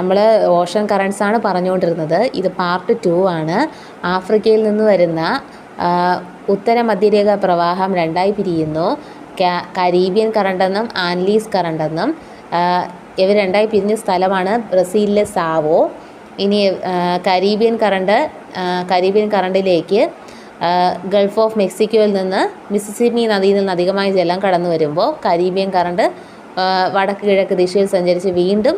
നമ്മൾ Ocean currents ആണ് പറഞ്ഞുകൊണ്ടിരുന്നത്. ഇത് പാർട്ട് 2 ആണ്. ആഫ്രിക്കയിൽ നിന്ന് വരുന്ന ഉത്തര മധ്യരേഖ പ്രവാഹം രണ്ടായി പിരിയുന്നു. കരീബിയൻ കറണ്ട് എന്നും ആൻലീസ് കറണ്ട് എന്നും. ഇവർ രണ്ടായി പിരിഞ്ഞ സ്ഥലമാണ് ബ്രസീലിലെ സാവോ. ഇനി കരീബിയൻ കറണ്ടിലേക്ക് ഗൾഫ് ഓഫ് മെക്സിക്കോയിൽ നിന്ന് മിസിസിപ്പി നദിയിൽ നിന്ന് അധികമായി ജലം കടന്നു വരുമ്പോൾ കരീബിയൻ കറണ്ട് വടക്ക് കിഴക്ക് ദിശയിൽ സഞ്ചരിച്ച് വീണ്ടും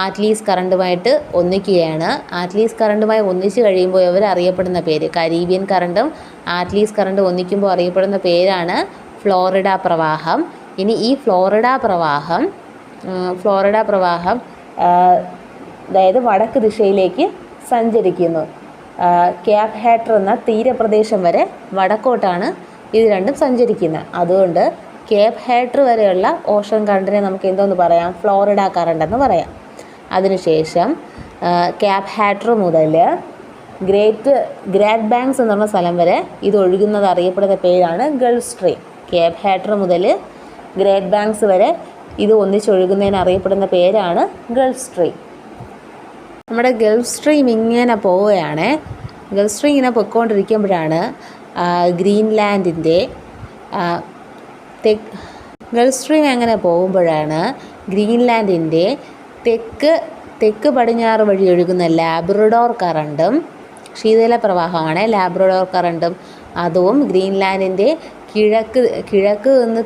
ആറ്റ്ലീസ് കറണ്ടുമായിട്ട് ഒന്നിക്കുകയാണ്. ആറ്റ്ലീസ് കറണ്ടുമായി ഒന്നിച്ച് കഴിയുമ്പോൾ ഇവർ അറിയപ്പെടുന്ന പേര്, കരീബിയൻ കറണ്ടും ആറ്റ്ലീസ് കറണ്ടും ഒന്നിക്കുമ്പോൾ അറിയപ്പെടുന്ന പേരാണ് ഫ്ലോറിഡ പ്രവാഹം. ഇനി ഈ ഫ്ലോറിഡ പ്രവാഹം അതായത് വടക്ക് ദിശയിലേക്ക് സഞ്ചരിക്കുന്നു. ക്യാപ് ഹാറ്റർ എന്ന തീരപ്രദേശം വരെ വടക്കോട്ടാണ് ഇത് രണ്ടും സഞ്ചരിക്കുന്നത്. അതുകൊണ്ട് കേപ്പ് ഹാറ്റർ വരെയുള്ള ഓഷൻ കറണ്ടിനെ നമുക്ക് എന്തോന്ന് പറയാം? ഫ്ലോറിഡ കറണ്ട് എന്ന് പറയാം. അതിനുശേഷം ക്യാപ് ഹാറ്റർ മുതൽ ഗ്രാറ്റ് ബാങ്ക്സ് എന്ന് പറഞ്ഞ സ്ഥലം വരെ ഇത് ഒഴുകുന്നത് അറിയപ്പെടുന്ന പേരാണ് ഗൾഫ് സ്ട്രീം. ക്യാപ് ഹാറ്റർ മുതൽ ഗ്രാറ്റ് ബാങ്ക്സ് വരെ ഇത് ഒന്നിച്ചൊഴുകുന്നതിന് അറിയപ്പെടുന്ന പേരാണ് ഗൾഫ് സ്ട്രീം. നമ്മുടെ ഗൾഫ് സ്ട്രീം ഇങ്ങനെ പോവുകയാണ്. ഗൾഫ് സ്ട്രീം ഇങ്ങനെ പൊയ്ക്കൊണ്ടിരിക്കുമ്പോഴാണ് ഗ്രീൻലാൻഡിൻ്റെ ഗൾഫ് സ്ട്രീം അങ്ങനെ പോകുമ്പോഴാണ് ഗ്രീൻലാൻഡിൻ്റെ തെക്ക് പടിഞ്ഞാറ് വഴി ഒഴുകുന്ന ലാബ്രഡോർ കറണ്ടും, ശീതല പ്രവാഹമാണ് ലാബ്രഡോർ കറണ്ടും, അതും ഗ്രീൻലാൻഡിൻ്റെ കിഴക്ക് നിന്ന്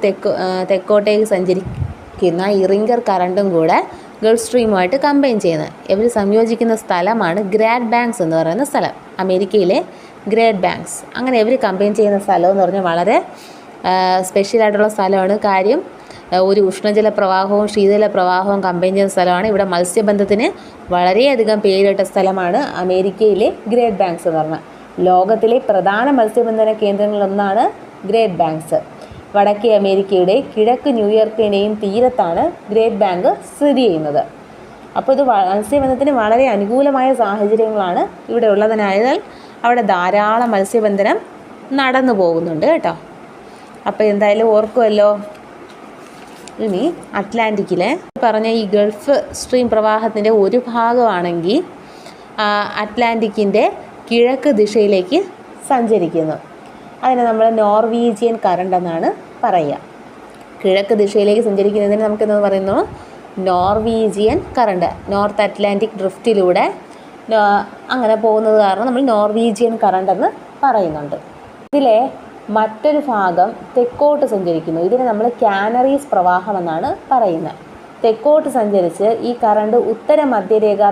തെക്കോട്ടേക്ക് സഞ്ചരിക്കുന്ന ഇറിംഗർ കറണ്ടും കൂടെ ഗൾഫ് സ്ട്രീമുമായിട്ട് കമ്പൈൻ ചെയ്യുന്നത്. ഇവർ സംയോജിക്കുന്ന സ്ഥലമാണ് ഗ്രാറ്റ് ബാങ്ക്സ് എന്ന് പറയുന്ന സ്ഥലം, അമേരിക്കയിലെ ഗ്രാറ്റ് ബാങ്ക്സ്. അങ്ങനെ ഇവർ കമ്പൈൻ ചെയ്യുന്ന സ്ഥലം എന്ന് പറഞ്ഞാൽ വളരെ സ്പെഷ്യലായിട്ടുള്ള സ്ഥലമാണ്. കാര്യം ഒരു ഉഷ്ണജല പ്രവാഹവും ശീതല പ്രവാഹവും കമ്പൈൻ ചെയ്യുന്ന സ്ഥലമാണ്. ഇവിടെ മത്സ്യബന്ധത്തിന് വളരെയധികം പേരിട്ട സ്ഥലമാണ് അമേരിക്കയിലെ ഗ്രാറ്റ് ബാങ്ക്സ് എന്ന് പറഞ്ഞാൽ. ലോകത്തിലെ പ്രധാന മത്സ്യബന്ധന കേന്ദ്രങ്ങളിലൊന്നാണ് ഗ്രാറ്റ് ബാങ്ക്സ്. വടക്കേ അമേരിക്കയുടെ കിഴക്ക് ന്യൂയോർക്കിൻ്റെയും തീരത്താണ് ഗ്രാറ്റ് ബാങ്ക് സ്ഥിതി ചെയ്യുന്നത്. അപ്പോൾ ഇത് മത്സ്യബന്ധനത്തിന് വളരെ അനുകൂലമായ സാഹചര്യങ്ങളാണ് ഇവിടെ ഉള്ളതിനായതിനാൽ അവിടെ ധാരാളം മത്സ്യബന്ധനം നടന്നു പോകുന്നുണ്ട് കേട്ടോ. അപ്പോൾ എന്തായാലും ഓർക്കുമല്ലോ. ഇനി അറ്റ്ലാന്റിക്കിലെ പറഞ്ഞ ഈ ഗൾഫ് സ്ട്രീം പ്രവാഹത്തിൻ്റെ ഒരു ഭാഗമാണെങ്കിൽ അറ്റ്ലാന്റിക്കിൻ്റെ കിഴക്ക് ദിശയിലേക്ക് സഞ്ചരിക്കുന്നു. അതിനെ നമ്മൾ നോർവീജിയൻ കറണ്ട് എന്നാണ് പറയുക. കിഴക്ക് ദിശയിലേക്ക് സഞ്ചരിക്കുന്നതിന് നമുക്ക് എന്താ പറയുന്നു? Norwegian current. നോർത്ത് അറ്റ്ലാന്റിക് ഡ്രിഫ്റ്റിലൂടെ അങ്ങനെ പോകുന്നത് കാരണം നമ്മൾ നോർവീജിയൻ കറണ്ട് എന്ന് പറയുന്നുണ്ട്. ഇതിലെ മറ്റൊരു ഭാഗം തെക്കോട്ട് സഞ്ചരിക്കുന്നു. ഇതിനെ നമ്മൾ കാനറീസ് പ്രവാഹം എന്നാണ് പറയുന്നത്. തെക്കോട്ട് സഞ്ചരിച്ച് ഈ കറണ്ട് ഉത്തര മധ്യരേഖ